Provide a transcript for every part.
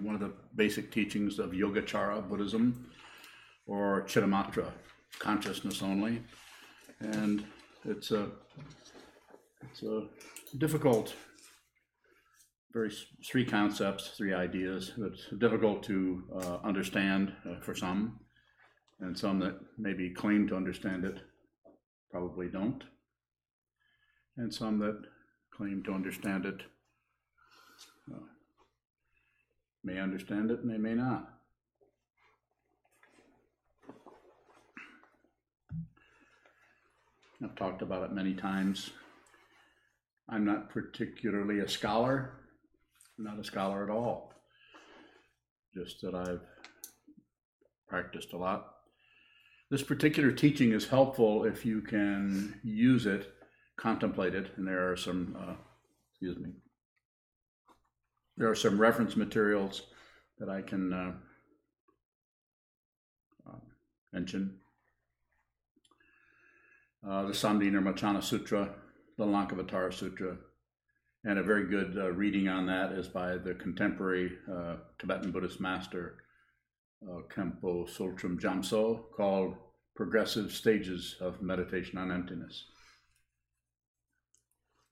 one of the basic teachings of Yogacara Buddhism, or Cittamatra, consciousness only, and it's a difficult, three concepts, three ideas. It's difficult to understand for some, and some that maybe claim to understand it probably don't, and some that claim to understand it may understand it and they may not. I've talked about it many times. I'm not particularly a scholar. I'm not a scholar at all. Just that I've practiced a lot. This particular teaching is helpful if you can use it, contemplate it, and there are some, there are some reference materials that I can mention. The Samdhinirmocana Sutra, the Lankavatara Sutra, and a very good reading on that is by the contemporary Tibetan Buddhist master, Khenpo Tsultrim Jamso, called Progressive Stages of Meditation on Emptiness.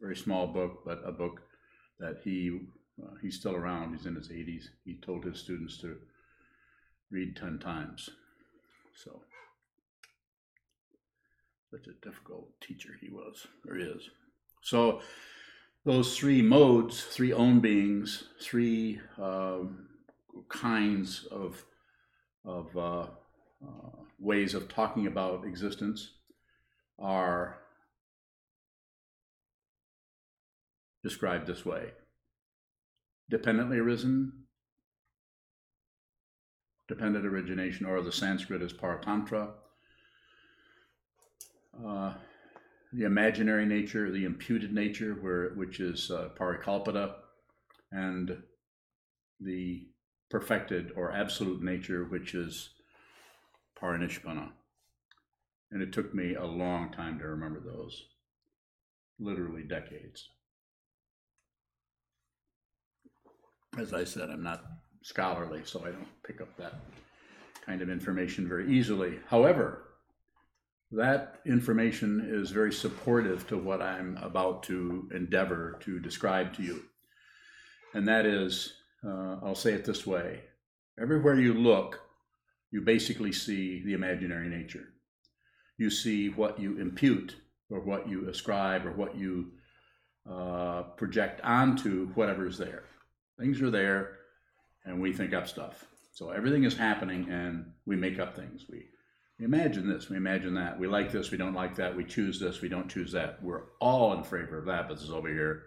Very small book, but a book that he's still around. He's in his 80s. He told his students to read 10 times. So, such a difficult teacher he was, or is. So, those three modes, three own beings, three kinds of ways of talking about existence are described this way: dependently arisen, dependent origination, or the Sanskrit is Paratantra, the imaginary nature, the imputed nature, which is Parikaplita, and the perfected or absolute nature, which is Parinishpana. And it took me a long time to remember those, literally decades. As I said, I'm not scholarly, so I don't pick up that kind of information very easily. However, that information is very supportive to what I'm about to endeavor to describe to you. And that is, I'll say it this way: everywhere you look, you basically see the imaginary nature. You see what you impute, or what you ascribe, or what you project onto whatever's there. Things are there, and we think up stuff. So everything is happening, and we make up things. We imagine this, we imagine that. We like this, we don't like that. We choose this, we don't choose that. We're all in favor of that, but this is over here.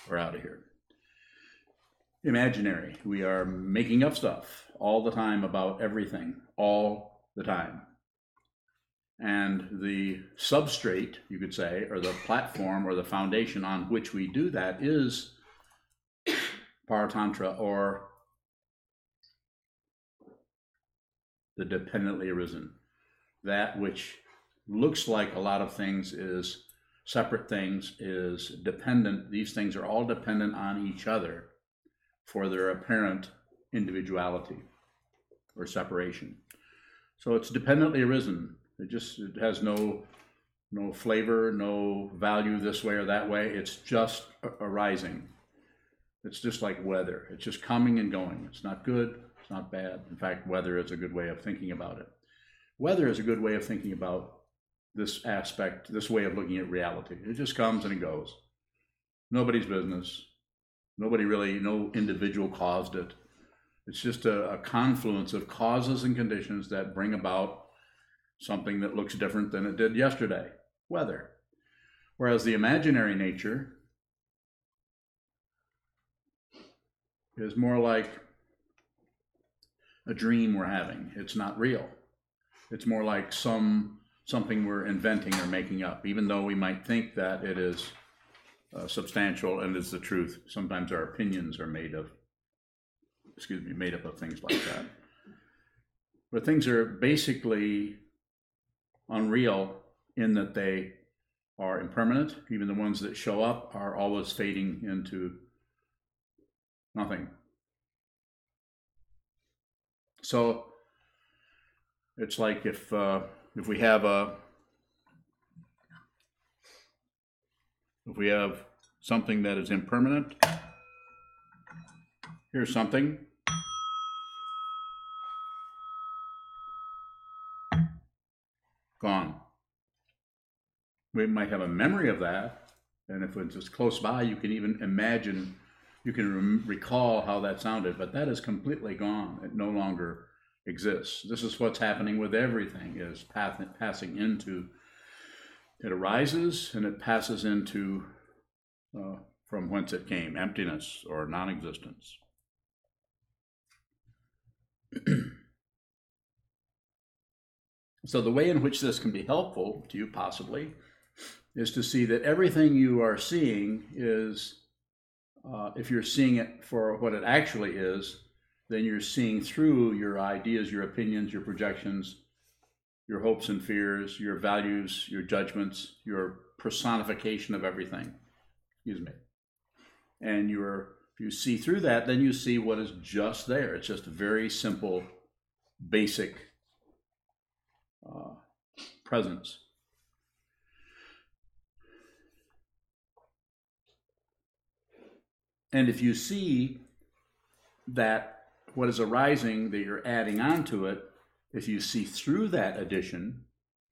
We're out of here. Imaginary. We are making up stuff all the time about everything, all the time. And the substrate, you could say, or the platform or the foundation on which we do that is Paratantra, or the dependently arisen. That which looks like a lot of things is separate things, is dependent. These things are all dependent on each other for their apparent individuality or separation. So it's dependently arisen. It has no flavor, no value this way or that way. It's just arising. It's just like weather. It's just coming and going. It's not good. It's not bad. In fact, weather is a good way of thinking about it. Weather is a good way of thinking about this aspect, this way of looking at reality. It just comes and it goes. Nobody's business. No individual caused it. It's just a confluence of causes and conditions that bring about something that looks different than it did yesterday, weather. Whereas the imaginary nature is more like a dream we're having. It's not real. It's more like something we're inventing or making up, even though we might think that it is substantial and is the truth. Sometimes our opinions are made up of things like that. But things are basically unreal in that they are impermanent. Even the ones that show up are always fading into Nothing. So it's like if we have something that is impermanent, here's something. Gone. We might have a memory of that, and if it's just close by, you can even imagine, you can recall how that sounded, but that is completely gone. It no longer exists. This is what's happening with everything, is passing into, it arises and it passes into from whence it came, emptiness or non-existence. So the way in which this can be helpful to you, possibly, is to see that everything you are seeing is, if you're seeing it for what it actually is, then you're seeing through your ideas, your opinions, your projections, your hopes and fears, your values, your judgments, your personification of everything. Excuse me. And if you see through that, then you see what is just there. It's just a very simple, basic presence. And if you see that what is arising, that you're adding on to it, if you see through that addition,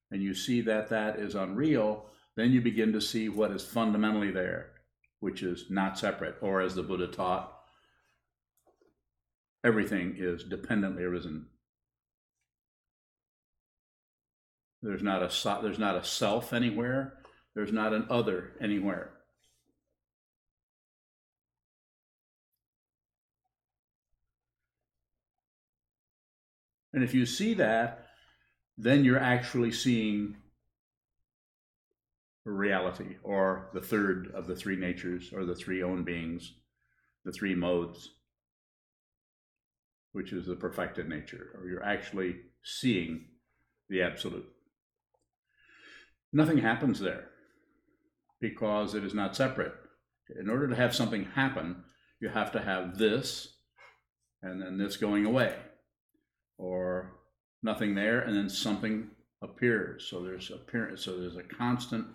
and you see that that is unreal, then you begin to see what is fundamentally there, which is not separate, or as the Buddha taught, everything is dependently arisen. There's not a self anywhere. There's not an other anywhere. And if you see that, then you're actually seeing reality, or the third of the three natures, or the three own beings, the three modes, which is the perfected nature, or you're actually seeing the absolute. Nothing happens there because it is not separate. In order to have something happen, you have to have this and then this going away, or nothing there and then something appears. So there's a constant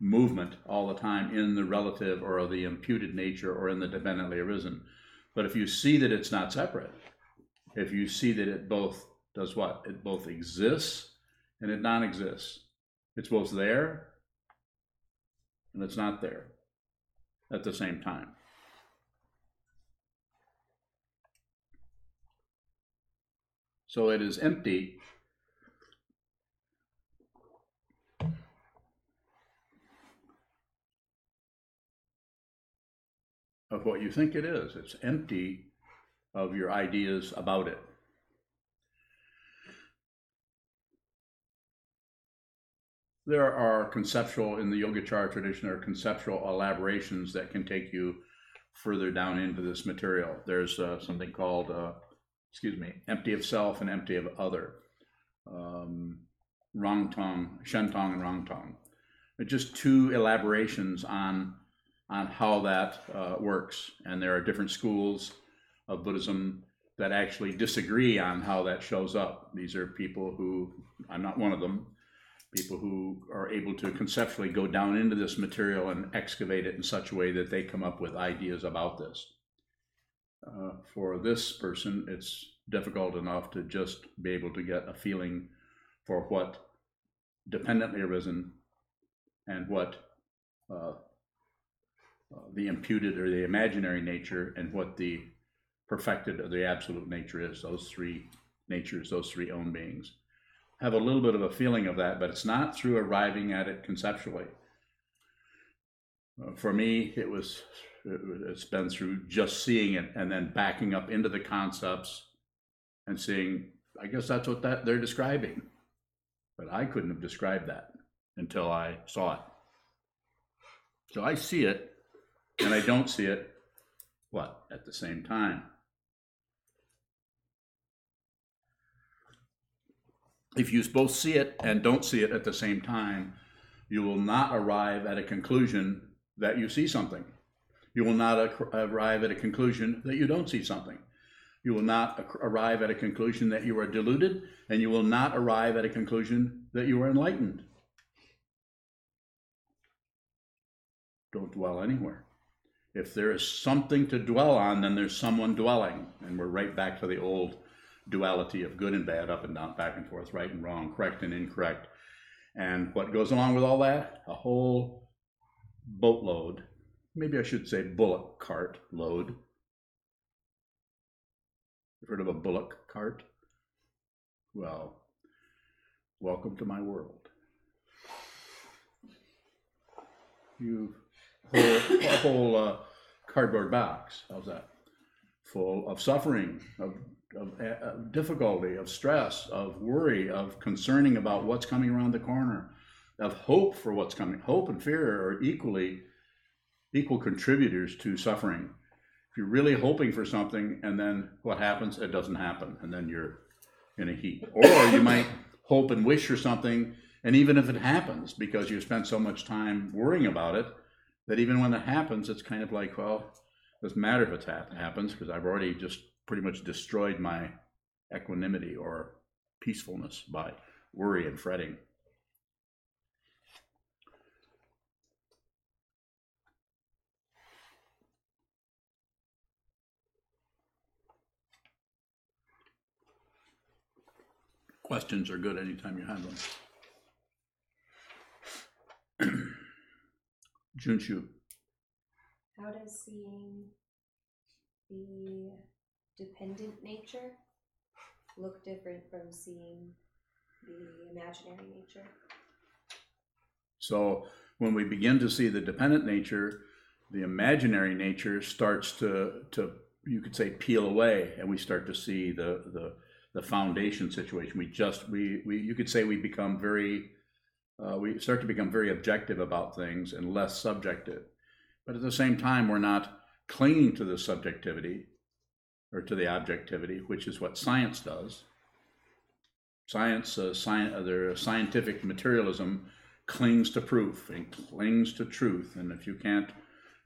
movement all the time in the relative or the imputed nature or in the dependently arisen. But if you see that it's not separate, if you see that it both does what? It both exists and it non-exists. It's both there and it's not there at the same time. So it is empty of what you think it is. It's empty of your ideas about it. There are conceptual, in the Yogacara tradition, there are conceptual elaborations that can take you further down into this material. There's something called, empty of self and empty of other. Rangtong, Shentong and Rangtong. They're just two elaborations on how that works. And there are different schools of Buddhism that actually disagree on how that shows up. These are people who, I'm not one of them, people who are able to conceptually go down into this material and excavate it in such a way that they come up with ideas about this. For this person, it's difficult enough to just be able to get a feeling for what dependently arisen and what the imputed or the imaginary nature and what the perfected or the absolute nature is. Those three natures, those three own beings. Have a little bit of a feeling of that, but it's not through arriving at it conceptually. For me, it's been through just seeing it and then backing up into the concepts and seeing, I guess that's what they're describing. But I couldn't have described that until I saw it. So I see it, and I don't see it, at the same time. If you both see it and don't see it at the same time, you will not arrive at a conclusion that you see something. You will not arrive at a conclusion that you don't see something. You will not arrive at a conclusion that you are deluded, and you will not arrive at a conclusion that you are enlightened. Don't dwell anywhere. If there is something to dwell on, then there's someone dwelling. And we're right back to the old duality of good and bad, up and down, back and forth, right and wrong, correct and incorrect. And what goes along with all that? A whole boatload, maybe I should say bullock cart load. You've heard of a bullock cart? Well, welcome to my world. You've a whole cardboard box, how's that? Full of suffering, of difficulty, of stress, of worry, of concerning about what's coming around the corner, of hope for what's coming. Hope and fear are equal contributors to suffering. If you're really hoping for something and then what happens? It doesn't happen, and then you're in a heap. Or you might hope and wish for something, and even if it happens, because you spent so much time worrying about it, that even when it happens, it's kind of like, well, it doesn't matter if it happens, because I've already just pretty much destroyed my equanimity or peacefulness by worry and fretting. Questions are good anytime you have them. Junshu. How does seeing the dependent nature look different from seeing the imaginary nature? So when we begin to see the dependent nature, the imaginary nature starts to you could say peel away, and we start to see the foundation situation. We you could say we become very we start to become very objective about things and less subjective. But at the same time, we're not clinging to the subjectivity or to the objectivity, which is what science does. Their scientific materialism clings to proof and clings to truth. And if you can't,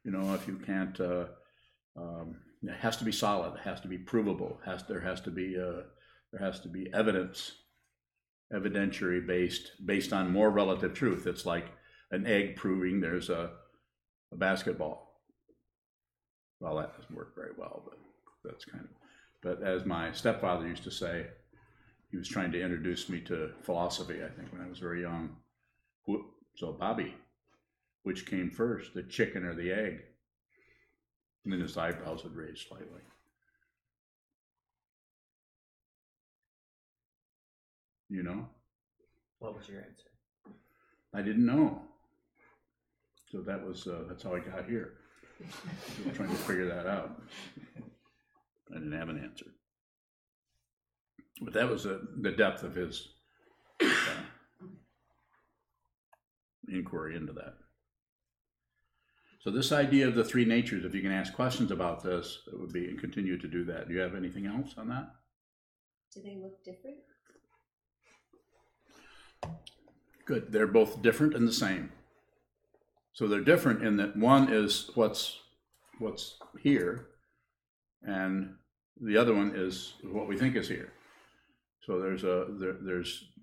it has to be solid, it has to be provable, there has to be evidence, evidentiary based on more relative truth. It's like an egg proving there's a basketball. Well, that doesn't work very well, but that's but as my stepfather used to say, he was trying to introduce me to philosophy, I think, when I was very young. So, Bobby, which came first, the chicken or the egg? And then his eyebrows would raise slightly. You know? What was your answer? I didn't know. So that's how I got here. I was trying to figure that out. I didn't have an answer. But that was the depth of his inquiry into that. So this idea of the three natures, if you can ask questions about this, it would be, and continue to do that. Do you have anything else on that? Do they look different? Good. They're both different and the same. So they're different in that one is what's here, and the other one is what we think is here. So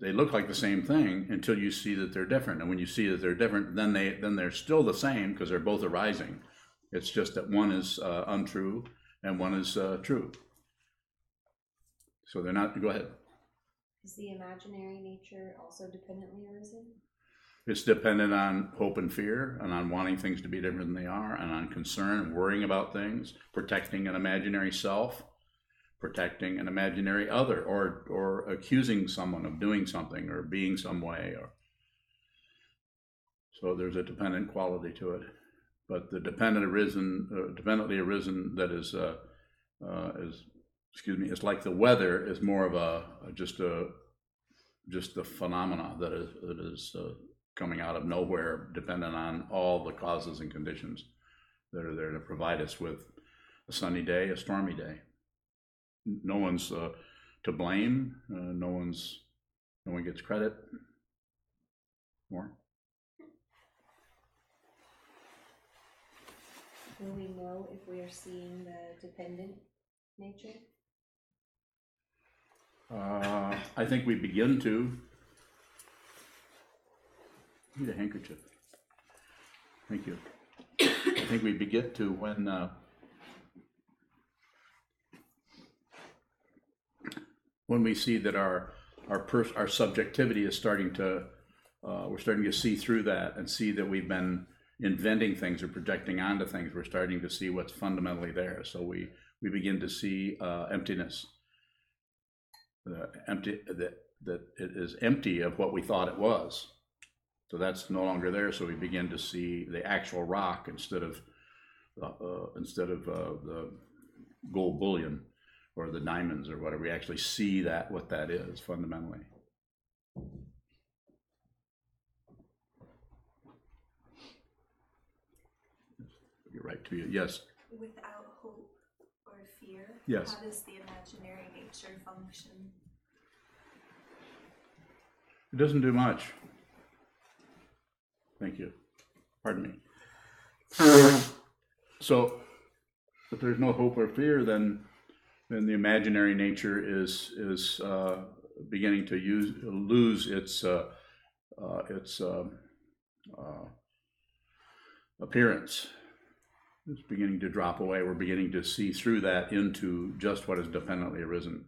they look like the same thing until you see that they're different. And when you see that they're different, then they're still the same because they're both arising. It's just that one is untrue and one is true. So they're not. Go ahead. Is the imaginary nature also dependently arisen? It's dependent on hope and fear, and on wanting things to be different than they are, and on concern and worrying about things, protecting an imaginary self, protecting an imaginary other, or accusing someone of doing something or being some way. So there's a dependent quality to it. But the dependently arisen that is it's like the weather is more of just a phenomena that is coming out of nowhere, dependent on all the causes and conditions that are there to provide us with a sunny day, a stormy day. No one's to blame. No one gets credit. More. Will we know if we are seeing the dependent nature? I think we begin to. Need a handkerchief. Thank you. I think we begin to when we see that our subjectivity is starting to we're starting to see through that and see that we've been inventing things or projecting onto things. We're starting to see what's fundamentally there. So we begin to see emptiness. That it is empty of what we thought it was. So that's no longer there. So we begin to see the actual rock instead of the gold bullion or the diamonds or whatever. We actually see that what that is fundamentally. You're right to you. Yes. Without hope or fear, yes. How does the imaginary nature function? It doesn't do much. Thank you. Pardon me. So, if there's no hope or fear, then the imaginary nature is beginning to lose its appearance. It's beginning to drop away. We're beginning to see through that into just what is dependently arisen.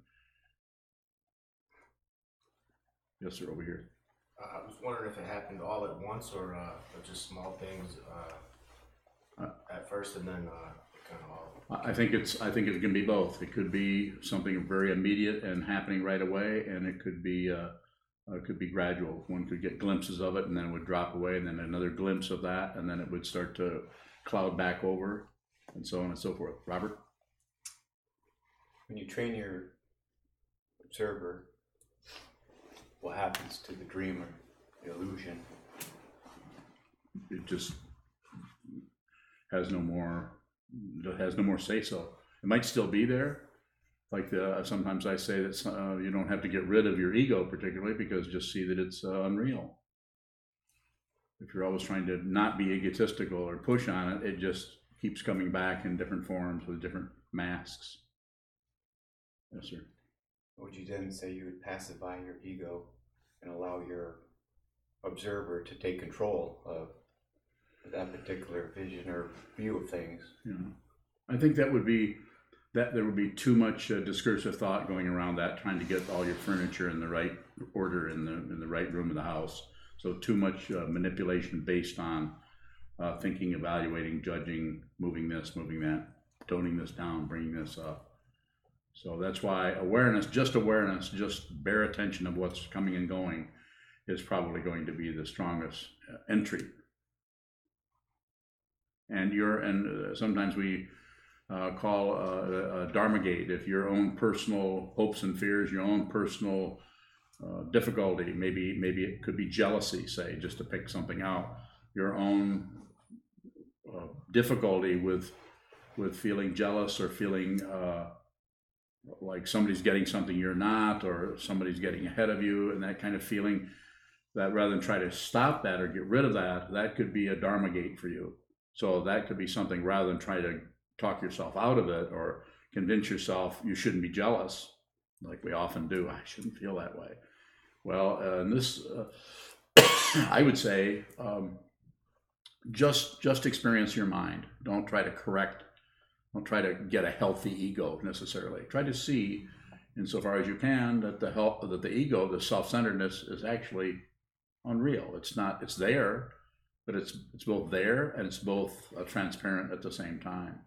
Yes, sir, over here. I was wondering if it happened all at once or just small things at first and then kind of all. I think it can be both. It could be something very immediate and happening right away, and it could be gradual. One could get glimpses of it, and then it would drop away, and then another glimpse of that, and then it would start to cloud back over, and so on and so forth. Robert? When you train your observer, what happens to the dreamer, the illusion? It just has no more say so. It might still be there. Like sometimes I say that you don't have to get rid of your ego particularly, because just see that it's unreal. If you're always trying to not be egotistical or push on it, it just keeps coming back in different forms with different masks. Yes, sir. Would you then say you would pacify your ego and allow your observer to take control of that particular vision or view of things? Yeah, I think that there would be too much discursive thought going around that, trying to get all your furniture in the right order in the right room of the house. So too much manipulation based on thinking, evaluating, judging, moving this, moving that, toning this down, bringing this up. So that's why awareness, just bare attention of what's coming and going is probably going to be the strongest entry. And sometimes we call a Dharma gate, if your own personal hopes and fears, your own personal difficulty, maybe it could be jealousy, say, just to pick something out, your own difficulty with feeling jealous or feeling like somebody's getting something you're not, or somebody's getting ahead of you, and that kind of feeling, that rather than try to stop that or get rid of that, that could be a Dharma gate for you. So that could be something, rather than try to talk yourself out of it or convince yourself you shouldn't be jealous, like we often do. I shouldn't feel that way. Well, in this, I would say, just experience your mind. Don't try to correct. Don't try to get a healthy ego necessarily. Try to see, insofar as you can, that the ego, the self-centeredness, is actually unreal. It's not. It's there, but it's both there and it's both transparent at the same time.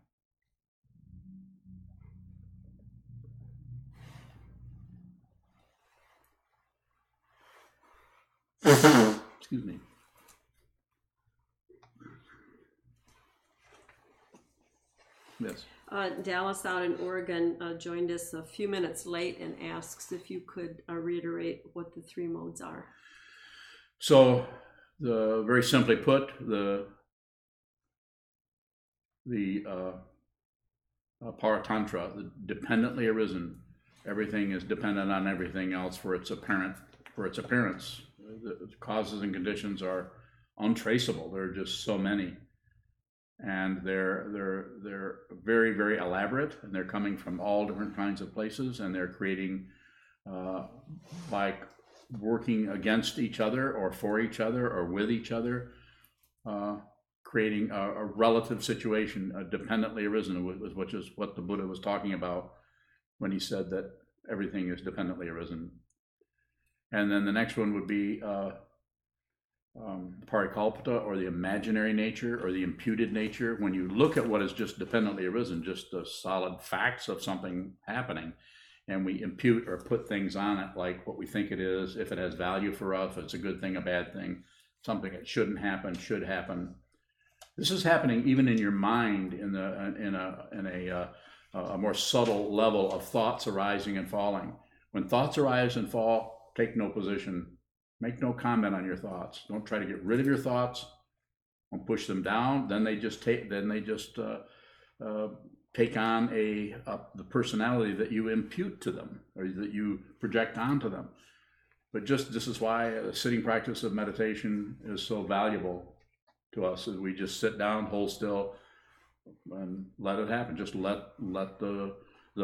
Excuse me. Yes. Dallas out in Oregon joined us a few minutes late and asks if you could reiterate what the three modes are. So, very simply put, the Paratantra, the dependently arisen, everything is dependent on everything else for its appearance. The causes and conditions are untraceable. There are just so many. and they're very, very elaborate, and they're coming from all different kinds of places, and they're creating by working against each other or for each other or with each other, creating a relative situation, dependently arisen, which is what the Buddha was talking about when he said that everything is dependently arisen. And then the next one would be Parikaplita, or the imaginary nature, or the imputed nature. When you look at what is just dependently arisen, just the solid facts of something happening, and we impute or put things on it, like what we think it is, if it has value for us, if it's a good thing, a bad thing, something that shouldn't happen, should happen. This is happening even in your mind, in a more subtle level of thoughts arising and falling. When thoughts arise and fall, take no position. Make no comment on your thoughts. Don't try to get rid of your thoughts. Don't push them down. Then they just take on the personality that you impute to them, or that you project onto them. But this is why the sitting practice of meditation is so valuable to us. Is we just sit down, hold still, and let it happen. Just let the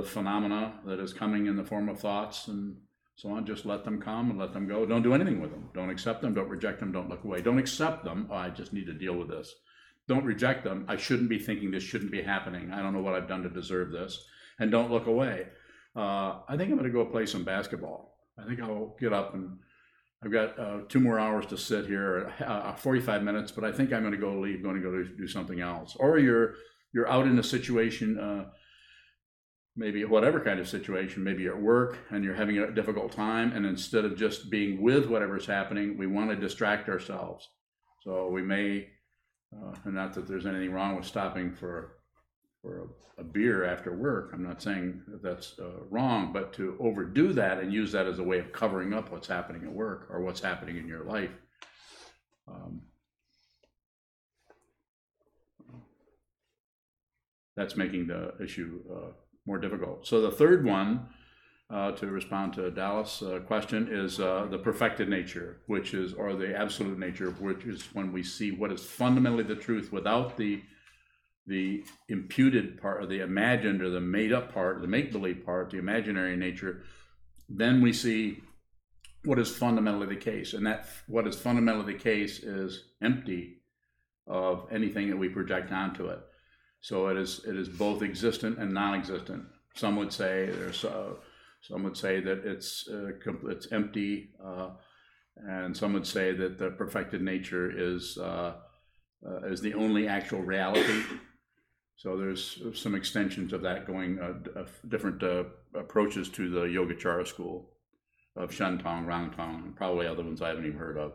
phenomena that is coming in the form of thoughts and so on, just let them come and let them go. Don't do anything with them. Don't accept them. Don't reject them. Don't look away. Don't accept them. Oh, I just need to deal with this. Don't reject them. I shouldn't be thinking this shouldn't be happening. I don't know what I've done to deserve this. And don't look away. I think I'm going to go play some basketball. I think I'll get up, and I've got 2 more hours to sit here, 45 minutes, but I think I'm going to go do something else. Or you're out in a situation, maybe whatever kind of situation, maybe you're at work and you're having a difficult time, and instead of just being with whatever's happening, we want to distract ourselves. So we may, and not that there's anything wrong with stopping for a beer after work. I'm not saying that that's wrong, but to overdo that and use that as a way of covering up what's happening at work or what's happening in your life, that's making the issue more difficult. So the third one, to respond to Dallas' question, is the perfected nature, which is, or the absolute nature, which is when we see what is fundamentally the truth without the imputed part, or the imagined, or the made up part, the make-believe part, the imaginary nature. Then we see what is fundamentally the case, and that what is fundamentally the case is empty of anything that we project onto it. So it is both existent and non-existent. Some would say that it's empty, and some would say that the perfected nature is the only actual reality. So there's some extensions of that going, different approaches to the Yogacara school of Shentong, Rangtong, and probably other ones I haven't even heard of.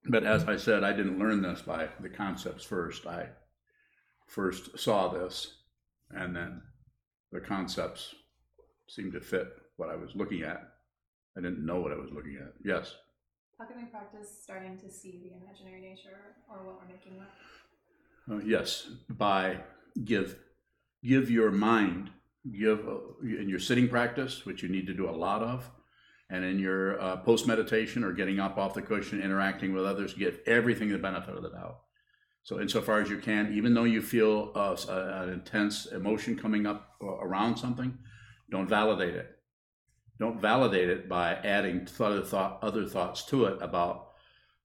But as I said, I didn't learn this by the concepts first. I first saw this, and then the concepts seemed to fit what I was looking at. I didn't know what I was looking at. Yes? How can we practice starting to see the imaginary nature or what we're making up? Yes, by give your mind, in your sitting practice, which you need to do a lot of, and in your post-meditation or getting up off the cushion, interacting with others, give everything the benefit of the doubt. So insofar as you can, even though you feel an intense emotion coming up around something, don't validate it. Don't validate it by adding other thoughts to it about,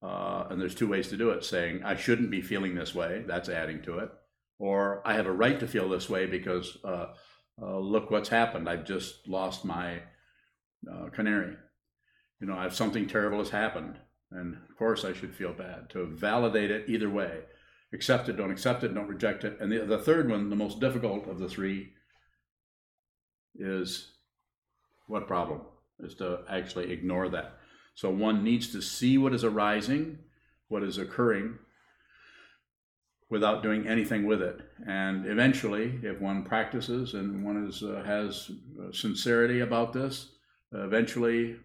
and there's 2 ways to do it, saying, I shouldn't be feeling this way, that's adding to it, or I have a right to feel this way because look what's happened, I've just lost my canary. I have something terrible has happened, and of course I should feel bad. To validate it either way. Accept it, don't reject it. And the third one, the most difficult of the 3, is what problem? Is to actually ignore that. So one needs to see what is arising, what is occurring, without doing anything with it. And eventually, if one practices and one has sincerity about this, eventually,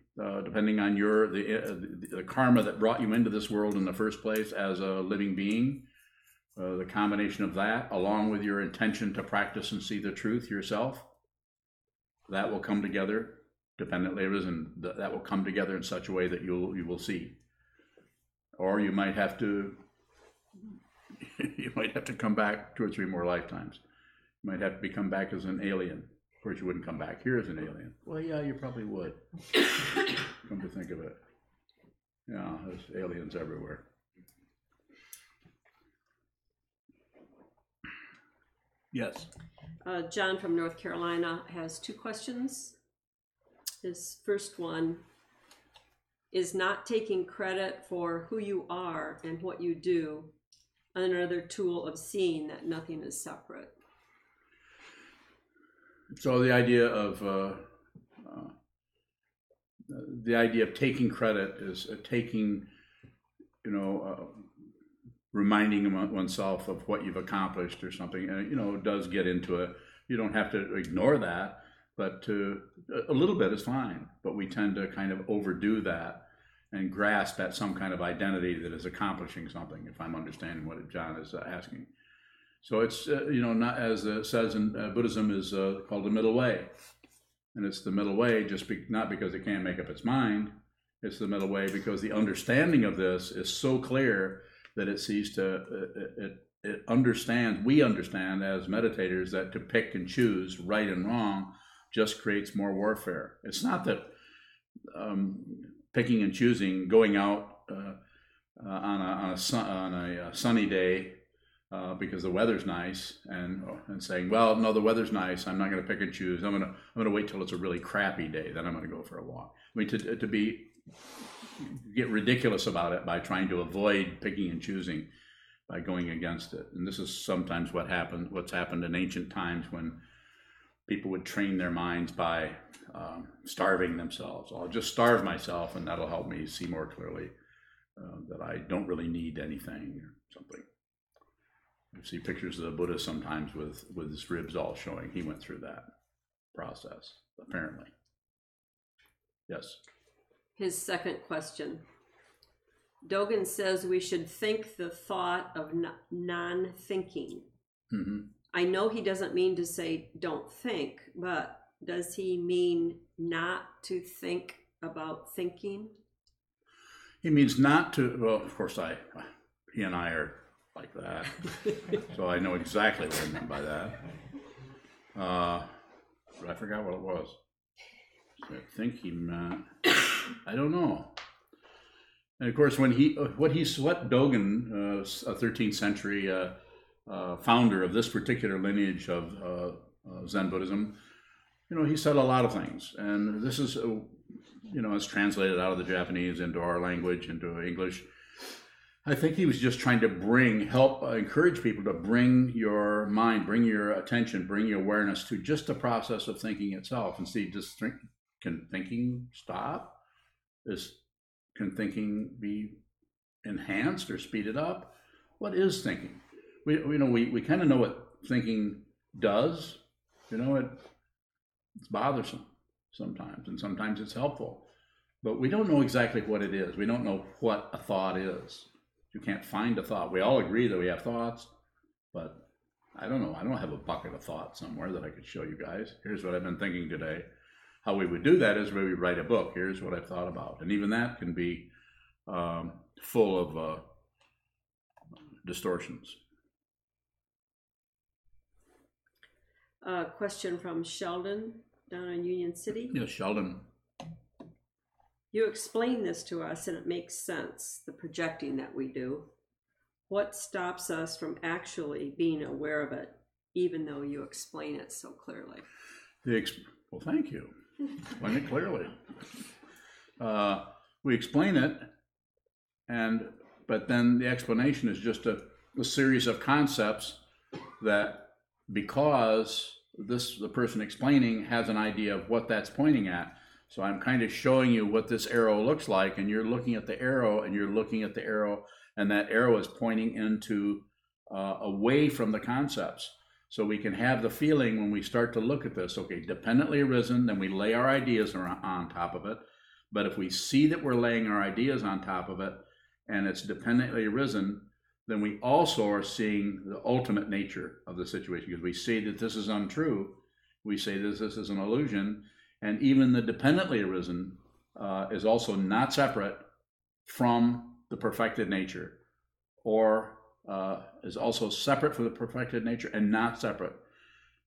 depending on the karma that brought you into this world in the first place as a living being, the combination of that, along with your intention to practice and see the truth yourself, that will come together, dependently arisen. That will come together in such a way that you will see. Or you might have to You might have to come back 2 or 3 more lifetimes. You might have to come back as an alien. Of course, you wouldn't come back here as an alien. Well, yeah, you probably would. Come to think of it. Yeah, there's aliens everywhere. Yes. John from North Carolina has 2 questions. His first one is not taking credit for who you are and what you do another tool of seeing that nothing is separate. So the idea of taking credit is taking, reminding oneself of what you've accomplished or something. It does get into it. You don't have to ignore that, but a little bit is fine. But we tend to kind of overdo that and grasp at some kind of identity that is accomplishing something, if I'm understanding what John is asking. So it's, not as it says in Buddhism is called the middle way. And it's the middle way not because it can't make up its mind. It's the middle way because the understanding of this is so clear that it sees it understands, we understand as meditators that to pick and choose right and wrong just creates more warfare. It's not that picking and choosing, going out on a sunny day because the weather's nice, and saying, well, no, the weather's nice, I'm not going to pick and choose. I'm going to wait till it's a really crappy day, then I'm going to go for a walk. I mean, to get ridiculous about it by trying to avoid picking and choosing by going against it. And this is sometimes what's happened in ancient times when people would train their minds by starving themselves. I'll just starve myself and that'll help me see more clearly that I don't really need anything or something. You see pictures of the Buddha sometimes with his ribs all showing. He went through that process, apparently. Yes. His second question. Dogen says we should think the thought of non-thinking. Mm-hmm. I know he doesn't mean to say don't think, but does he mean not to think about thinking? He means not to, well, of course, he and I are like that, so I know exactly what I meant by that. But I forgot what it was. So I think he meant, I don't know. And of course, what Dogen, a 13th century founder of this particular lineage of Zen Buddhism, he said a lot of things, and this is, it's translated out of the Japanese into our language, into English. I think he was just trying to encourage people to bring your mind, bring your attention, bring your awareness to just the process of thinking itself, and see, can thinking stop? Can thinking be enhanced or speeded up? What is thinking? We kind of know what thinking does. It's bothersome sometimes, and sometimes it's helpful. But we don't know exactly what it is. We don't know what a thought is. You can't find a thought. We all agree that we have thoughts, but I don't know. I don't have a bucket of thoughts somewhere that I could show you guys. Here's what I've been thinking today. How we would do that is where we write a book. Here's what I've thought about. And even that can be full of distortions. Question from Sheldon down in Union City. Yes, Sheldon. You explain this to us and it makes sense, the projecting that we do. What stops us from actually being aware of it, even though you explain it so clearly? Well, thank you. Explain it clearly. We explain it, but then the explanation is just a series of concepts that, because the person explaining has an idea of what that's pointing at. So I'm kind of showing you what this arrow looks like, and you're looking at the arrow, and you're looking at the arrow, and that arrow is pointing into away from the concepts. So we can have the feeling when we start to look at this, okay, dependently arisen, then we lay our ideas on top of it. But if we see that we're laying our ideas on top of it, and it's dependently arisen, then we also are seeing the ultimate nature of the situation, because we see that this is untrue. We say that this is an illusion. And even the dependently arisen is also not separate from the perfected nature or is also separate from the perfected nature and not separate.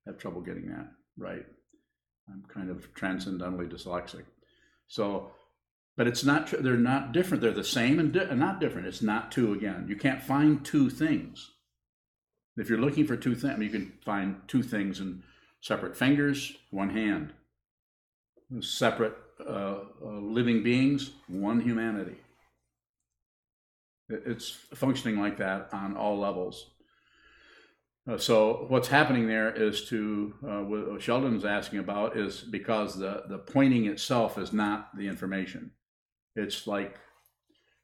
I have trouble getting that right. I'm kind of transcendentally dyslexic. So, but it's not, they're not different. They're the same and not different. It's not two again. You can't find two things. If you're looking for two things, you can find two things in separate fingers, one hand. Separate living beings, one humanity. It's functioning like that on all levels. So what's happening there is what Sheldon's asking about is because the pointing itself is not the information. It's like,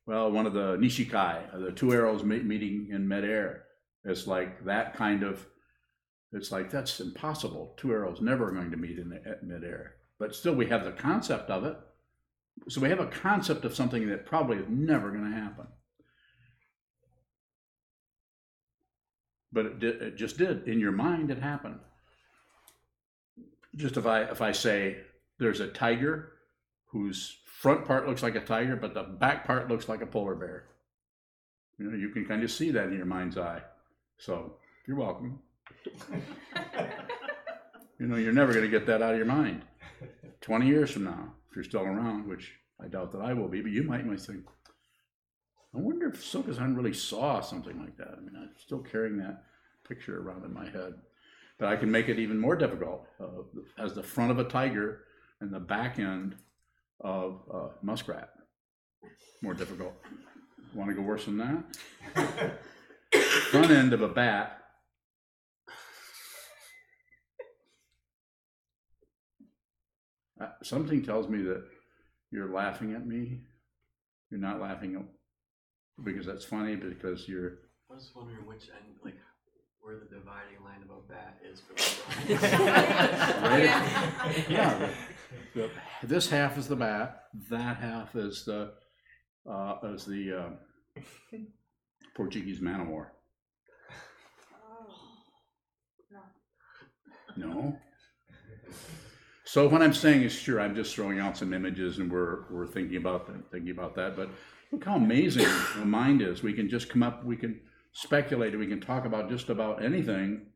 well, one of the Nishikai, the two arrows meeting in midair. It's like that kind of, it's like, that's impossible. Two arrows never going to meet in midair. But still we have the concept of it. So we have a concept of something that probably is never going to happen. But it just did. In your mind, it happened. Just if I say there's a tiger whose front part looks like a tiger, but the back part looks like a polar bear. You know, you can kind of see that in your mind's eye. So you're welcome. You know, you're never going to get that out of your mind. 20 years from now, if you're still around, which I doubt that I will be, but you might think, I wonder if Sokuzan really saw something like that. I mean, I'm still carrying that picture around in my head. But I can make it even more difficult as the front of a tiger and the back end of a muskrat. More difficult. Want to go worse than that? Front end of a bat. Something tells me that you're laughing at me. You're not laughing because that's funny, because you're... I was wondering which end, like, where the dividing line of a bat is for the Right? Yeah. This half is the bat. That half is the Portuguese man of war. No. So what I'm saying is, sure, I'm just throwing out some images, and we're thinking about that. But look how amazing the mind is. We can just come up, we can speculate, we can talk about just about anything,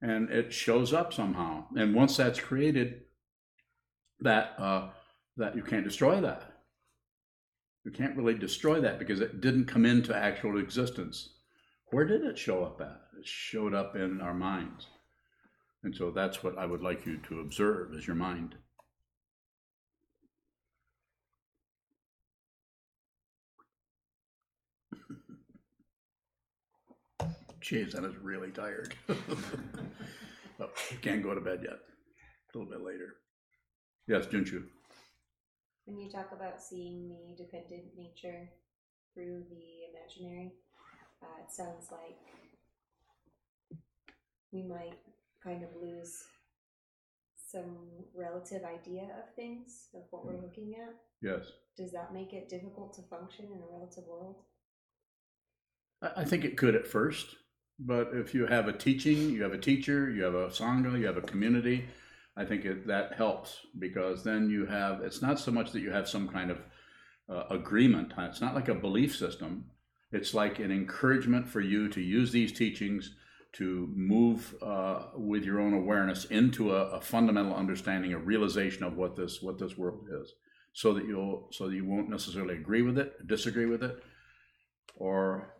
and it shows up somehow. And once that's created, that you can't destroy that. You can't really destroy that because it didn't come into actual existence. Where did it show up at? It showed up in our minds. And so that's what I would like you to observe, is your mind. Jeez, that is really tired. But can't go to bed yet. A little bit later. Yes, Junshu. When you talk about seeing the dependent nature through the imaginary, it sounds like we might kind of lose some relative idea of things, of what we're looking at. Yes. Does that make it difficult to function in a relative world? I think it could at first, but if you have a teaching, you have a teacher, you have a sangha, you have a community, I think that helps, because then you have, it's not so much that you have some kind of agreement. It's not like a belief system. It's like an encouragement for you to use these teachings to move with your own awareness into a fundamental understanding, a realization of what this world is, so that you won't necessarily agree with it, disagree with it, or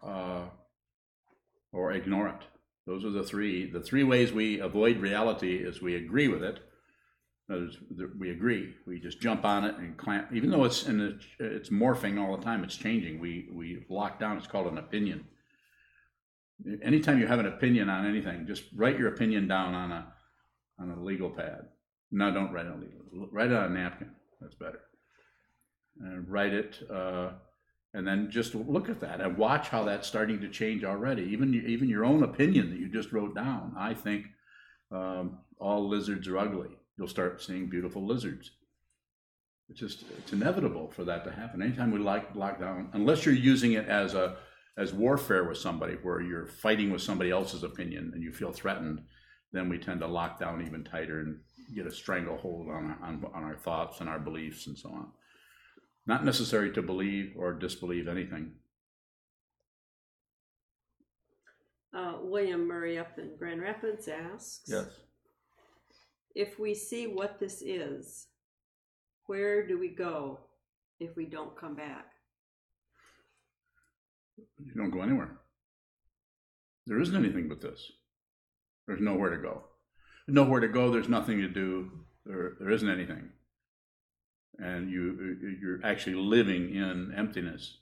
ignore it. Those are the three ways we avoid reality. Is we agree with it. We agree. We just jump on it and clamp, even though it's morphing all the time. It's changing. We lock down. It's called an opinion. Anytime you have an opinion on anything, just write your opinion down on a legal pad. No, don't write it on legal. Write it on a napkin. That's better. And write it, and then just look at that and watch how that's starting to change already. Even your own opinion that you just wrote down. I think all lizards are ugly. You'll start seeing beautiful lizards. It's inevitable for that to happen. Anytime we lock down, unless you're using it as warfare with somebody, where you're fighting with somebody else's opinion and you feel threatened, then we tend to lock down even tighter and get a stranglehold on our thoughts and our beliefs and so on. Not necessary to believe or disbelieve anything. William Murray up in Grand Rapids asks, Yes. if we see what this is, where do we go if we don't come back? You don't go anywhere. There isn't anything but this. There's nowhere to go. Nowhere to go, there's nothing to do. There isn't anything. And you're actually living in emptiness,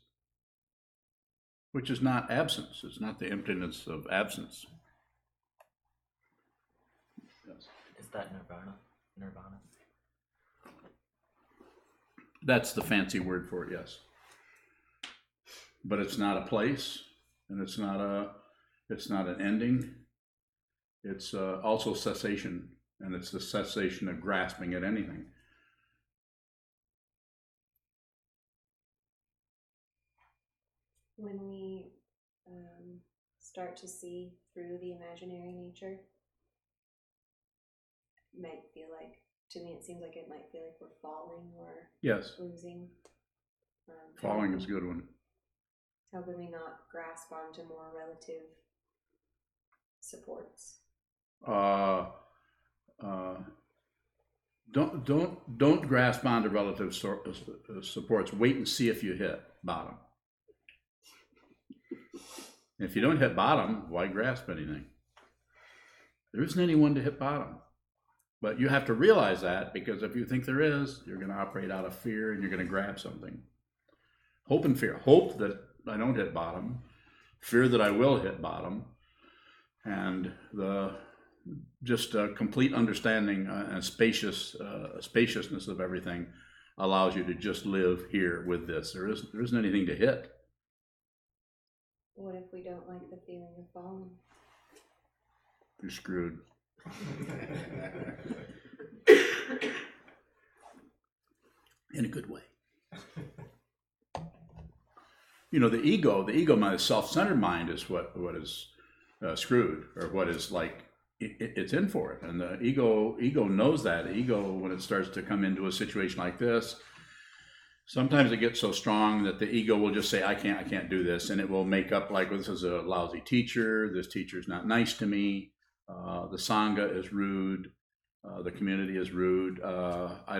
which is not absence. It's not the emptiness of absence. Yes. Is that nirvana? Nirvana. That's the fancy word for it, yes. But it's not a place, and it's not an ending. It's also cessation, and it's the cessation of grasping at anything. When we start to see through the imaginary nature, it might feel like, to me it seems like it might feel like we're falling or Yes, losing. falling is a good one. How can we not grasp onto more relative supports? Don't grasp onto relative supports. Wait and see if you hit bottom. If you don't hit bottom, why grasp anything? There isn't anyone to hit bottom. But you have to realize that, because if you think there is, you're going to operate out of fear and you're going to grab something. Hope and fear. Hope that I don't hit bottom. Fear that I will hit bottom. And the just complete understanding and spaciousness of everything allows you to just live here with this. There isn't anything to hit. What if we don't like the feeling of falling? You're screwed. In a good way. You know, the ego mind, the self-centered mind is what is screwed, or what is like, it's in for it. And the ego knows that. The ego, when it starts to come into a situation like this, sometimes it gets so strong that the ego will just say, I can't do this. And it will make up like, well, this is a lousy teacher. This teacher's not nice to me. The Sangha is rude. The community is rude. I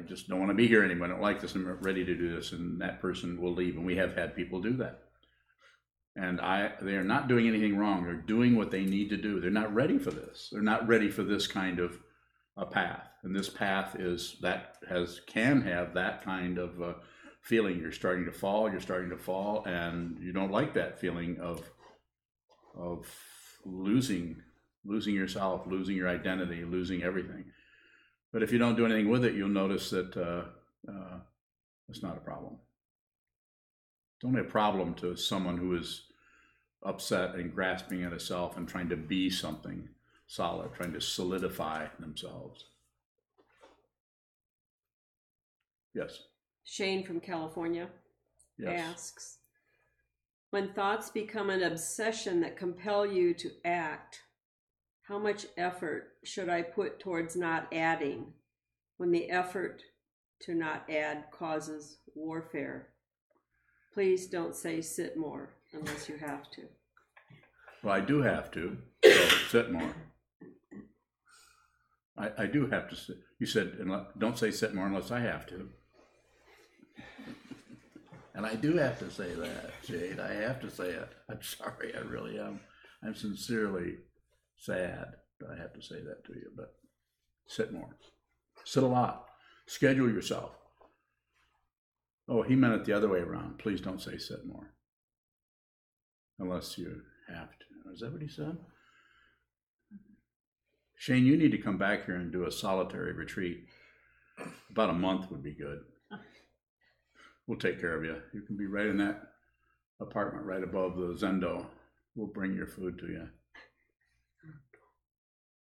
just don't want to be here anymore. I don't like this. I'm not ready to do this. And that person will leave. And we have had people do that. And they are not doing anything wrong. They're doing what they need to do. They're not ready for this. They're not ready for this kind of a path. And this path can have that kind of feeling. You're starting to fall, and you don't like that feeling of losing yourself, losing your identity, losing everything. But if you don't do anything with it, you'll notice that it's not a problem. It's only a problem to someone who is upset and grasping at a self and trying to be something solid, trying to solidify themselves. Yes. Shane from California asks, when thoughts become an obsession that compel you to act, how much effort should I put towards not adding when the effort to not add causes warfare? Please don't say sit more unless you have to. Well, I do have to, so sit more. I do have to sit. You said, don't say sit more unless I have to. And I do have to say that, Jade. I have to say it. I'm sorry, I really am. I'm sincerely sad that I have to say that to you, but sit more. Sit a lot. Schedule yourself. Oh, he meant it the other way around. Please don't say sit more. Unless you have to. Is that what he said? Shane, you need to come back here and do a solitary retreat. About a month would be good. We'll take care of you. You can be right in that apartment right above the Zendo. We'll bring your food to you.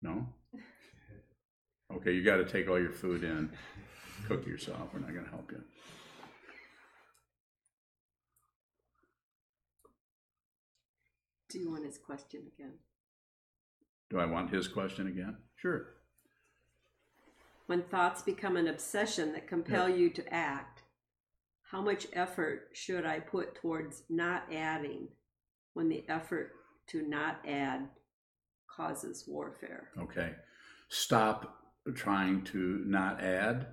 No? Okay, you got to take all your food in. Cook yourself. We're not going to help you. Do you want his question again? Do I want his question again? Sure. When thoughts become an obsession that compel you to act, how much effort should I put towards not adding when the effort to not add causes warfare. Okay. Stop trying to not add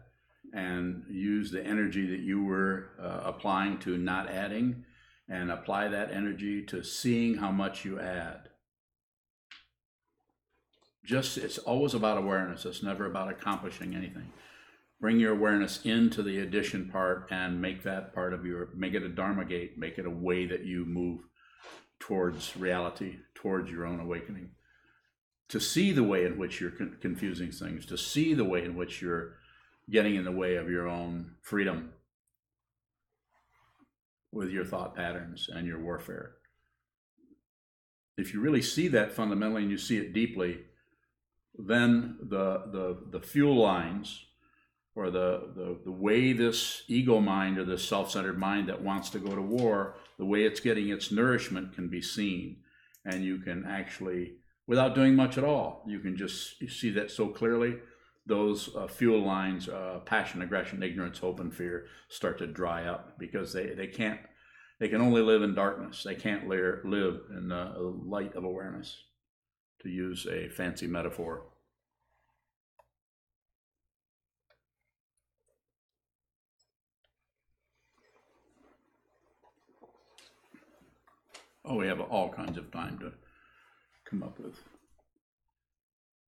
and use the energy that you were applying to not adding and apply that energy to seeing how much you add. It's always about awareness. It's never about accomplishing anything. Bring your awareness into the addition part and make that part of make it a Dharma gate, make it a way that you move towards reality, towards your own awakening. To see the way in which you're confusing things, to see the way in which you're getting in the way of your own freedom with your thought patterns and your warfare. If you really see that fundamentally and you see it deeply, then the fuel lines, or the way this ego mind or this self-centered mind that wants to go to war, the way it's getting its nourishment can be seen. And you can actually, without doing much at all, you can just see that so clearly. Those fuel lines, passion, aggression, ignorance, hope, and fear, start to dry up because they can only live in darkness. They can't live in the light of awareness, to use a fancy metaphor. Oh, we have all kinds of time to come up with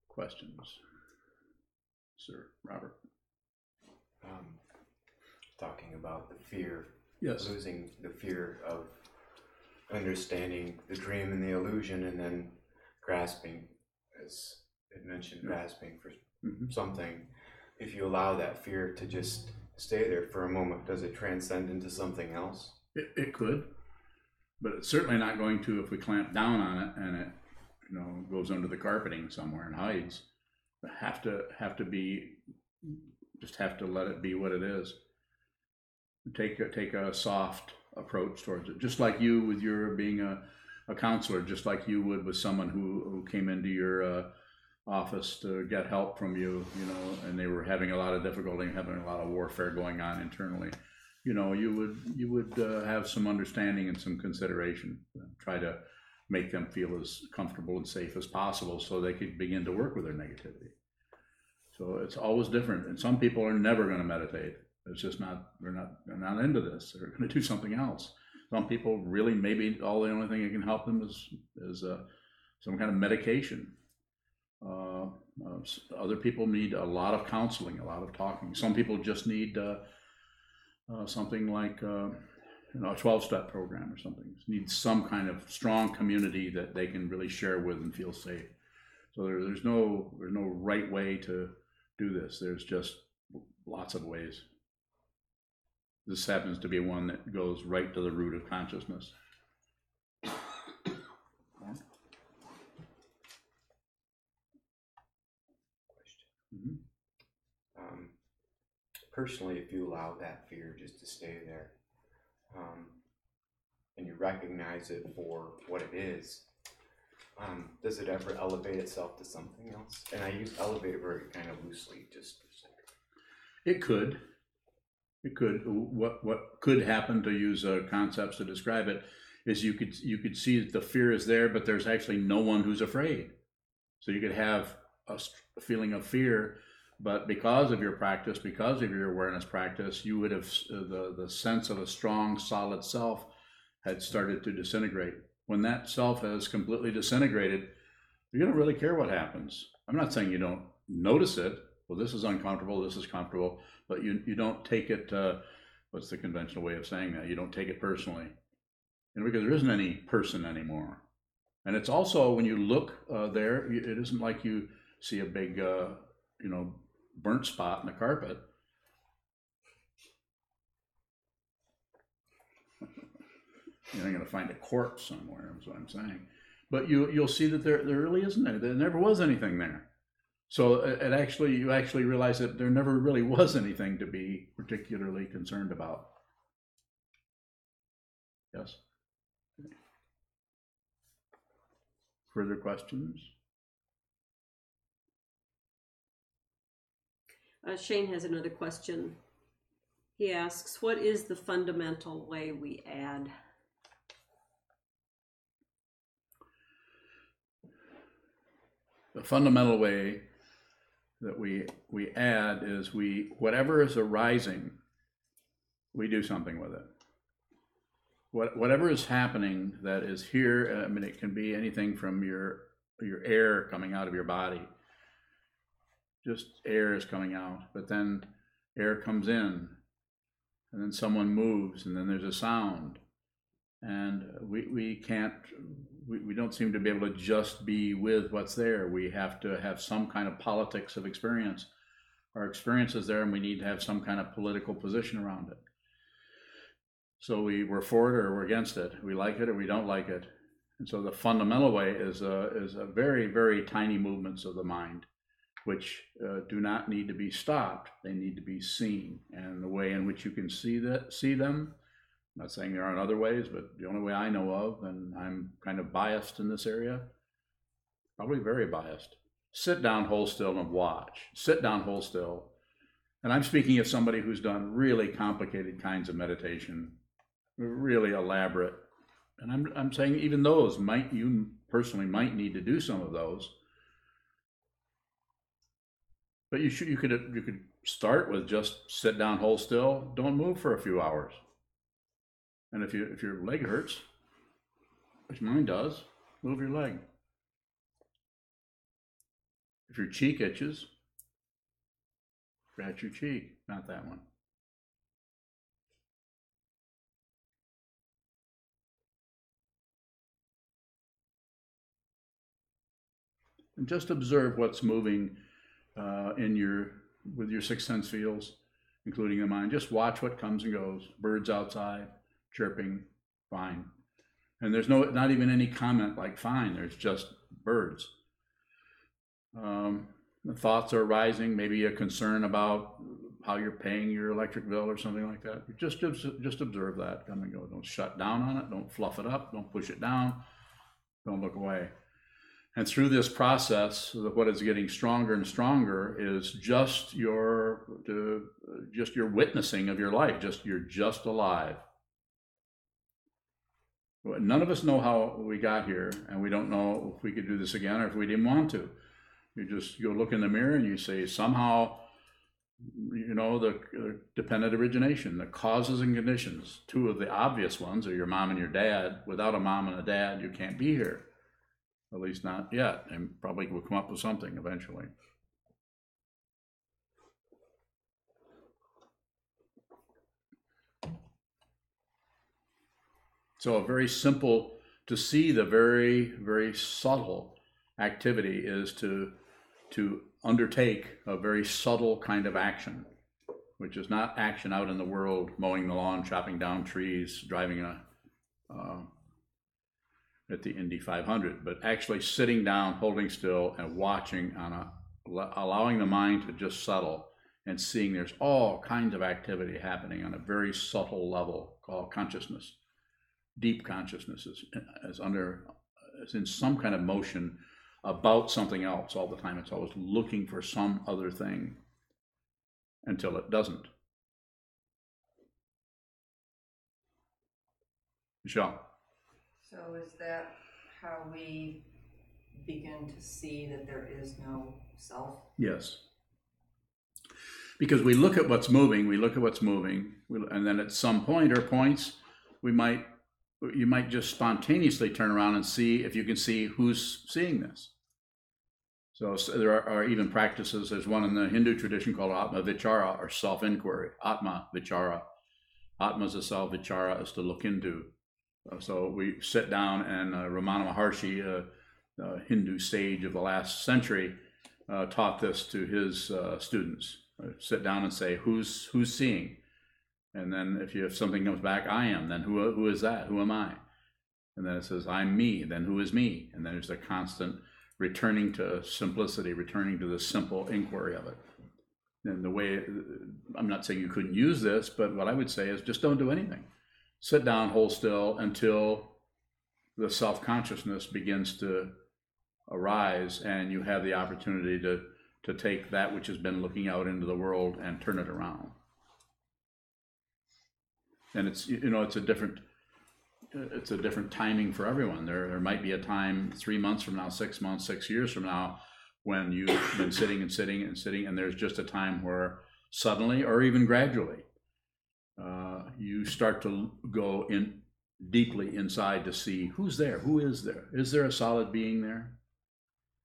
questions. Sir Robert. Talking about the fear. Yes. Losing the fear of understanding the dream and the illusion, and then grasping, as it mentioned, grasping for something. If you allow that fear to just stay there for a moment, does it transcend into something else? It could, but it's certainly not going to if we clamp down on it and it, goes under the carpeting somewhere and hides. Have to let it be what it is. Take a soft approach towards it, just like you with your being a counselor, just like you would with someone who came into your office to get help from you, and they were having a lot of difficulty, having a lot of warfare going on internally. You would have some understanding and some consideration, try to make them feel as comfortable and safe as possible so they could begin to work with their negativity. So it's always different. And some people are never going to meditate. It's just they're not into this. They're going to do something else. Some people really, maybe the only thing that can help them is some kind of medication. Other people need a lot of counseling, a lot of talking. Some people just need something like a 12-step program or something. Need some kind of strong community that they can really share with and feel safe. So there's no right way to do this. There's just lots of ways. This happens to be one that goes right to the root of consciousness. Personally, if you allow that fear just to stay there, and you recognize it for what it is, does it ever elevate itself to something else? And I use elevate very kind of loosely, just for a second. It could. What could happen, to use concepts to describe it, is you could see that the fear is there, but there's actually no one who's afraid. So you could have a feeling of fear, but because of your practice, because of your awareness practice, you would have the sense of a strong, solid self had started to disintegrate. When that self has completely disintegrated, you don't really care what happens. I'm not saying you don't notice it. Well, this is uncomfortable, this is comfortable, but you don't take it, what's the conventional way of saying that? You don't take it personally. Because there isn't any person anymore. And it's also, when you look there, it isn't like you see a big, burnt spot in the carpet. You're not going to find a corpse somewhere, is what I'm saying. But you'll see that there really isn't any. There never was anything there. So you actually realize that there never really was anything to be particularly concerned about. Yes? Further questions? Shane has another question. He asks, what is the fundamental way we add? the fundamental way that we add is whatever is arising, we do something with it. Whatever is happening that is here, I mean, it can be anything from your air coming out of your body. Just air is coming out, but then air comes in, and then someone moves, and then there's a sound. And we don't seem to be able to just be with what's there. We have to have some kind of politics of experience. Our experience is there, and we need to have some kind of political position around it. So we're for it or we're against it. We like it or we don't like it. And so the fundamental way is a very, very tiny movements of the mind, which do not need to be stopped. They need to be seen. And the way in which you can see them, I'm not saying there aren't other ways, but the only way I know of, and I'm kind of biased in this area, probably very biased. Sit down, hold still, and watch. Sit down, hold still. And I'm speaking of somebody who's done really complicated kinds of meditation, really elaborate. And I'm saying even those you personally might need to do some of those. But you could start with just sit down, hold still, don't move for a few hours. And if your leg hurts, which mine does, move your leg. If your cheek itches, scratch your cheek, not that one. And just observe what's moving with your six sense fields, including the mind. Just watch what comes and goes. Birds outside, chirping, fine. And there's not even any comment like fine, there's just birds. The thoughts are arising, maybe a concern about how you're paying your electric bill or something like that. Just observe that, come and go. Don't shut down on it, don't fluff it up, don't push it down, don't look away. And through this process, what is getting stronger and stronger is just your witnessing of your life, you're just alive. None of us know how we got here, and we don't know if we could do this again or if we didn't want to. You look in the mirror and you say, somehow, the dependent origination, the causes and conditions. Two of the obvious ones are your mom and your dad. Without a mom and a dad, you can't be here. At least not yet, and probably we'll come up with something eventually. So a very simple, to see the very, very subtle activity is to undertake a very subtle kind of action, which is not action out in the world, mowing the lawn, chopping down trees, driving at the Indy 500, but actually sitting down, holding still, and watching allowing the mind to just settle and seeing there's all kinds of activity happening on a very subtle level called consciousness. Deep consciousness is in some kind of motion about something else all the time. It's always looking for some other thing until it doesn't. Michelle. So is that how we begin to see that there is no self? Yes. Because we look at what's moving, and then at some point or points, you might just spontaneously turn around and see if you can see who's seeing this. So there are even practices. There's one in the Hindu tradition called Atma Vichara, or self-inquiry. Atma Vichara. Atma is a self, Vichara is to look into. So we sit down, and Ramana Maharshi, a Hindu sage of the last century, taught this to his students. Sit down and say, who's seeing? And then if something comes back, I am, then who is that? Who am I? And then it says, I'm me, then who is me? And then there's a constant returning to simplicity, returning to the simple inquiry of it. And the way, I'm not saying you couldn't use this, but what I would say is just don't do anything. Sit down, hold still until the self-consciousness begins to arise, and you have the opportunity to take that which has been looking out into the world and turn it around. And it's a different timing for everyone. There might be a time 3 months from now, 6 months, 6 years from now, when you've been sitting and sitting and sitting, and there's just a time where suddenly or even gradually you start to go in deeply inside to see who's there, who is there. Is there a solid being there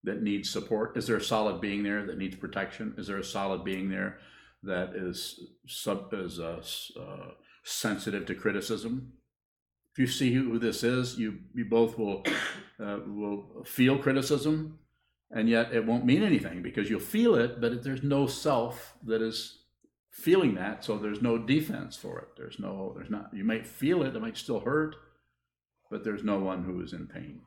that needs support? Is there a solid being there that needs protection? Is there a solid being there that is sensitive to criticism? If you see who this is, you both will feel criticism, and yet it won't mean anything because you'll feel it, but there's no self that is feeling that, so there's no defense for it. There's not. You might feel it might still hurt, but there's no one who is in pain.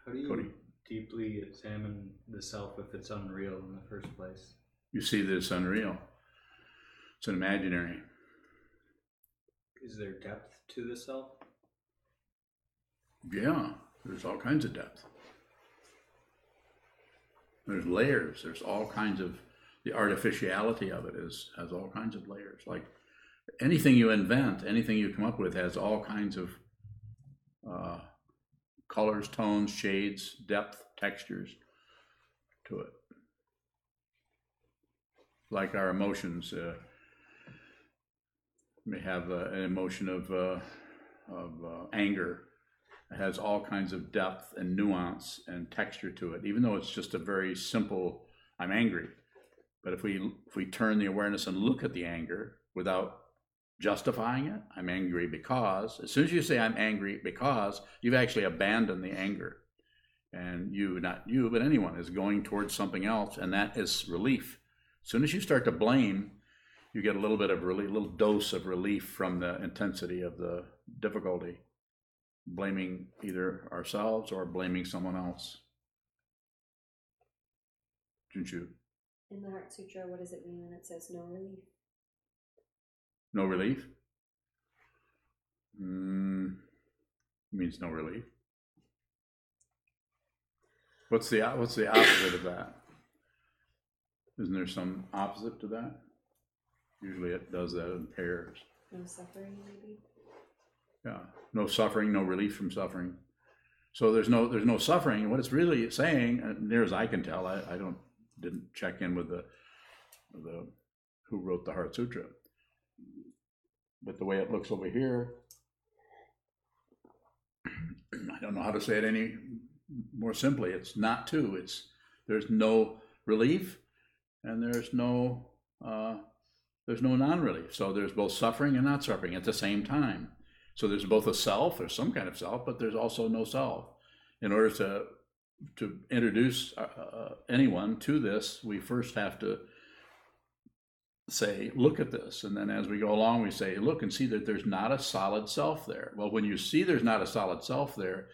How do you Cody? deeply examine the self if it's unreal in the first place? You see that it's unreal. It's an imaginary. Is there depth to the self? Yeah, there's all kinds of depth. There's layers. There's all kinds of, the artificiality of it has all kinds of layers. Like anything you invent, anything you come up with has all kinds of colors, tones, shades, depth, textures to it. Like our emotions, may have an emotion of anger. It has all kinds of depth and nuance and texture to it, even though it's just a very simple, I'm angry. But if we turn the awareness and look at the anger without justifying it, I'm angry because, as soon as you say I'm angry because, you've actually abandoned the anger. And you, not you, but anyone is going towards something else, and that is relief. As soon as you start to blame, you get a little bit of relief, a little dose of relief from the intensity of the difficulty. Blaming either ourselves or blaming someone else. Junshu. In the Heart Sutra, what does it mean when it says no relief? No relief? Means no relief. What's the opposite of that? Isn't there some opposite to that? Usually it does that in pairs. No suffering, maybe? Yeah, no suffering, no relief from suffering. So there's no suffering. And what it's really saying, near as I can tell, I didn't check in with the who wrote the Heart Sutra, but the way it looks over here, I don't know how to say it any more simply. It's not two. There's no relief, and there's no non-relief. So there's both suffering and not suffering at the same time. So there's both a self, there's some kind of self, but there's also no self. In order to introduce anyone to this, we first have to say, look at this. And then as we go along, we say, look and see that there's not a solid self there. Well, when you see there's not a solid self there,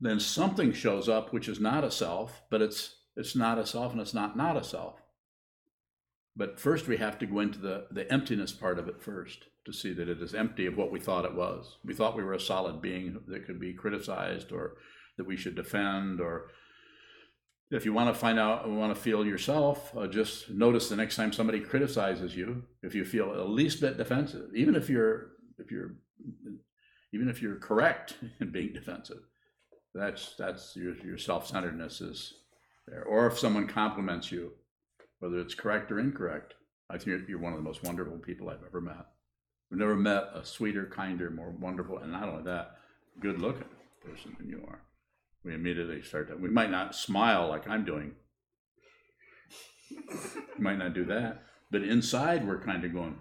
then something shows up which is not a self, but it's not a self and it's not a self. But first we have to go into the emptiness part of it first to see that it is empty of what we thought it was. We thought we were a solid being that could be criticized or that we should defend. Or if you want to feel yourself, just notice the next time somebody criticizes you, if you feel the least bit defensive, even if you're correct in being defensive, that's your self-centeredness is there. Or if someone compliments you, whether it's correct or incorrect, I think you're one of the most wonderful people I've ever met. I've never met a sweeter, kinder, more wonderful, and not only that, good-looking person than you are. We immediately start to, we might not smile like I'm doing. We might not do that, but inside we're kind of going,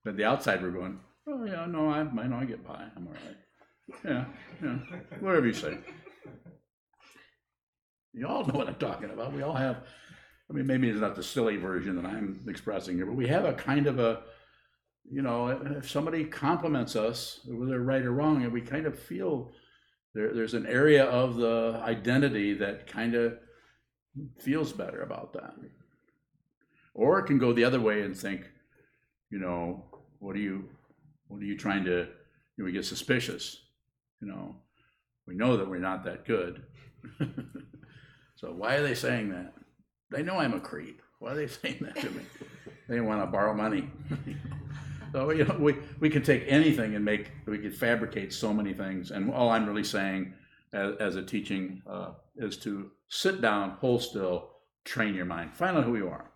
but the outside we're going, oh yeah, no, I get by, I'm all right. Yeah, whatever you say. You all know what I'm talking about. We all have, maybe it's not the silly version that I'm expressing here, but we have a kind of a, if somebody compliments us, whether they're right or wrong, and we kind of feel there's an area of the identity that kind of feels better about that. Or it can go the other way and think, what are you trying to, we get suspicious, we know that we're not that good. So why are they saying that? They know I'm a creep. Why are they saying that to me? They want to borrow money. So, we can take anything and we can fabricate so many things. And all I'm really saying as a teaching is to sit down, hold still, train your mind, find out who you are.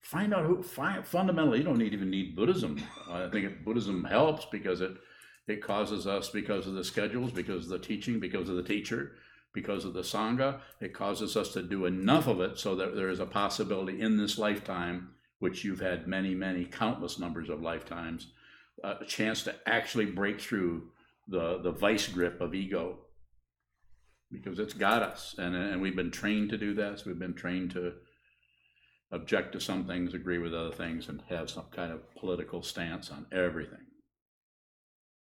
Find out fundamentally, you don't even need Buddhism. I think Buddhism helps because it causes us, because of the schedules, because of the teaching, because of the teacher, because of the Sangha, it causes us to do enough of it so that there is a possibility in this lifetime, which you've had many, many, countless numbers of lifetimes, a chance to actually break through the vice grip of ego, because it's got us, and we've been trained to do this. We've been trained to object to some things, agree with other things, and have some kind of political stance on everything.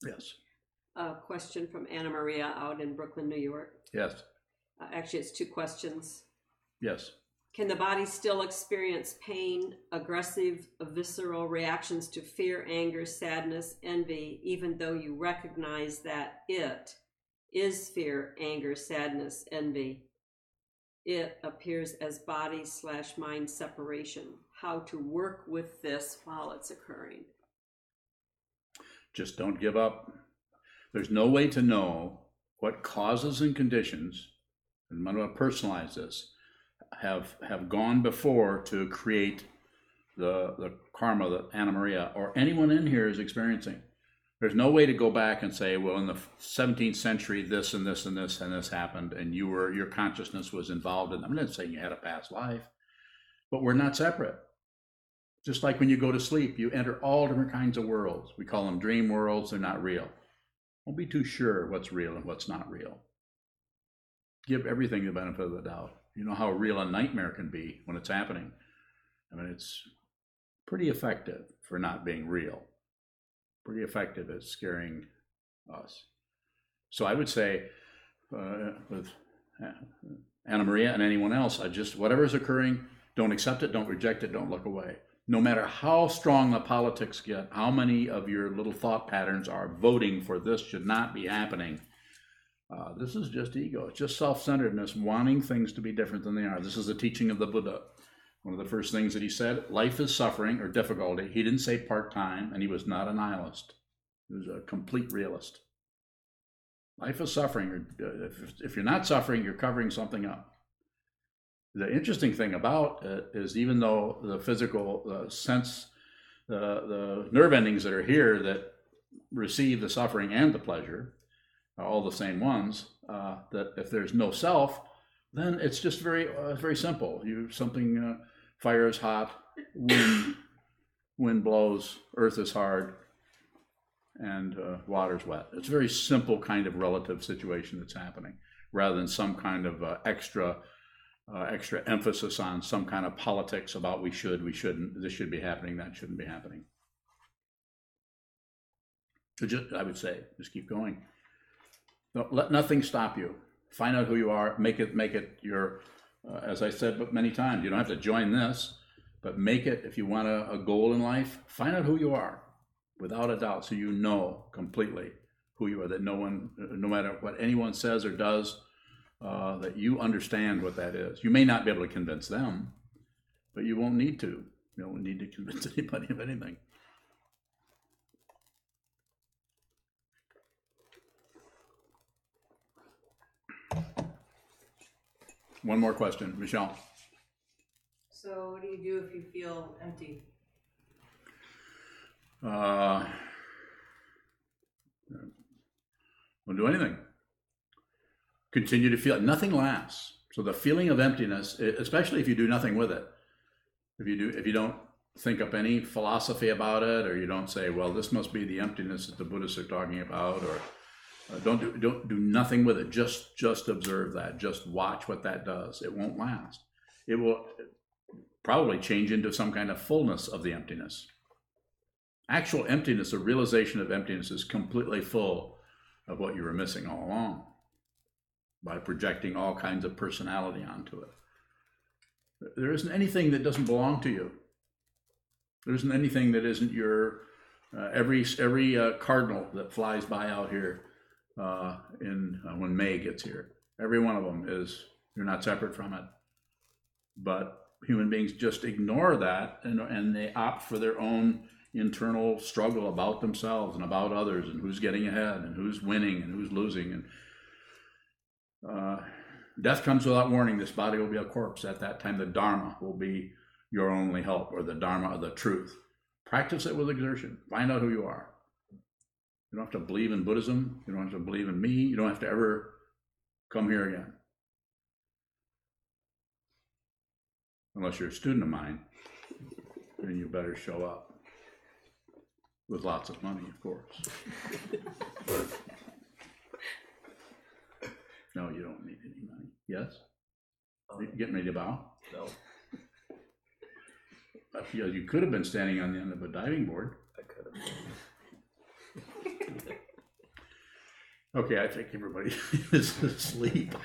Yes. A question from Anna Maria out in Brooklyn, New York. Yes. Actually, it's 2 questions. Yes. Can the body still experience pain, aggressive, visceral reactions to fear, anger, sadness, envy, even though you recognize that it is fear, anger, sadness, envy? It appears as body/mind separation. How to work with this while it's occurring? Just don't give up. There's no way to know what causes and conditions, and I'm going to personalize this, have gone before to create the karma that Anna Maria or anyone in here is experiencing. There's no way to go back and say, well, in the 17th century, this and this and this and this happened, and your consciousness was involved in. I'm not saying you had a past life, but we're not separate. Just like when you go to sleep, you enter all different kinds of worlds. We call them dream worlds. They're not real. Don't be too sure what's real and what's not real. Give everything the benefit of the doubt. You know how real a nightmare can be when it's happening. I mean, it's pretty effective for not being real. Pretty effective at scaring us. So I would say with Anna Maria and anyone else, whatever's occurring, don't accept it, don't reject it, don't look away. No matter how strong the politics get, how many of your little thought patterns are voting for this should not be happening, this is just ego. It's just self-centeredness, wanting things to be different than they are. This is the teaching of the Buddha. One of the first things that he said, life is suffering or difficulty. He didn't say part-time, and he was not a nihilist. He was a complete realist. Life is suffering. If you're not suffering, you're covering something up. The interesting thing about it is, even though the physical sense, the nerve endings that are here that receive the suffering and the pleasure, are all the same ones, that if there's no self, then it's just very simple. Something fire is hot, wind blows, earth is hard, and water's wet. It's a very simple kind of relative situation that's happening, rather than some kind of extra emphasis on some kind of politics about we shouldn't, this should be happening, that shouldn't be happening. So I would say, just keep going. Don't let nothing stop you. Find out who you are. Make it your, as I said but many times, you don't have to join this, but make it, if you want a goal in life, find out who you are, without a doubt, so you know completely who you are, that no matter what anyone says or does, that you understand what that is. You may not be able to convince them, but you won't need to. You don't need to convince anybody of anything. One more question, Michelle. So what do you do if you feel empty? Don't do anything. Continue to feel it. Nothing lasts. So the feeling of emptiness, especially if you do nothing with it, if you don't think up any philosophy about it, or you don't say, well, this must be the emptiness that the Buddhists are talking about, or don't do nothing with it. Just observe that. Just watch what that does. It won't last. It will probably change into some kind of fullness of the emptiness. Actual emptiness, the realization of emptiness, is completely full of what you were missing all along by projecting all kinds of personality onto it. There isn't anything that doesn't belong to you. There isn't anything that isn't your, every cardinal that flies by out here when May gets here, every one of them is, you're not separate from it. But human beings just ignore that, and they opt for their own internal struggle about themselves and about others, and who's getting ahead and who's winning and who's losing. And death comes without warning. This body will be a corpse. At that time, the Dharma will be your only help, or the Dharma of the truth. Practice it with exertion. Find out who you are. You don't have to believe in Buddhism. You don't have to believe in me. You don't have to ever come here again. Unless you're a student of mine, then you better show up. With lots of money, of course. No, you don't need any money. Yes? You getting ready to bow? No, You could have been standing on the end of a diving board. I could have. Okay, I think everybody is asleep.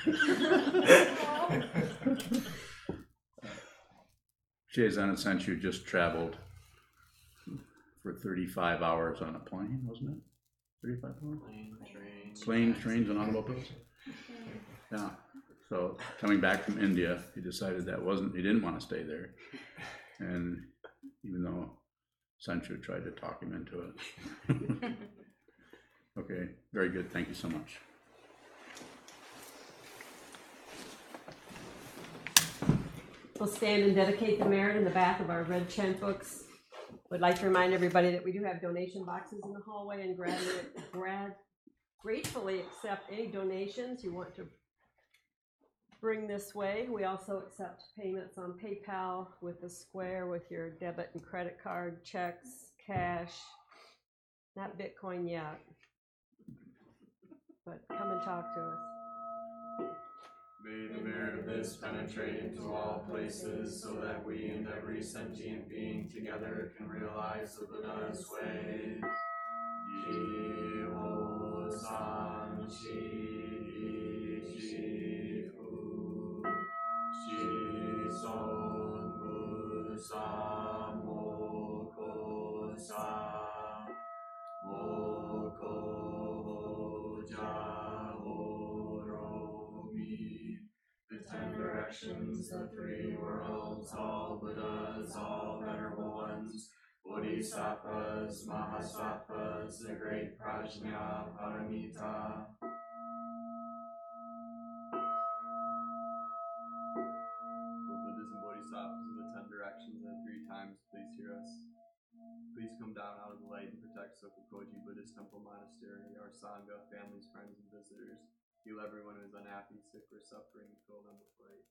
Shizan and Senshu just traveled for 35 hours on a plane, wasn't it? 35 hours? Planes, trains, and automobiles? Yeah. So coming back from India, he decided he didn't want to stay there. And even though Senshu tried to talk him into it. Okay, very good. Thank you so much. We'll stand and dedicate the merit in the back of our red chant books. Would like to remind everybody that we do have donation boxes in the hallway, and gratefully accept any donations you want to bring this way. We also accept payments on PayPal with the Square, with your debit and credit card, checks, cash, not Bitcoin yet, but come and talk to us. May the merit of this penetrate into all places, so that we and every sentient being together can realize the Buddha's way. Jiho san shi shi fu shi son mu sa moko sa moko ja the 10 directions, the 3 worlds, all Buddhas, all venerable ones, Bodhisattvas, Mahasattvas, the great Prajna, Paramita. O Buddhas and Bodhisattvas of the 10 directions and the 3 times, please hear us. Please come down out of the light and protect Sokukoji Buddhist Temple Monastery, our Sangha, families, friends, and visitors. Heal everyone who is unhappy, sick, or suffering, and fill them with light.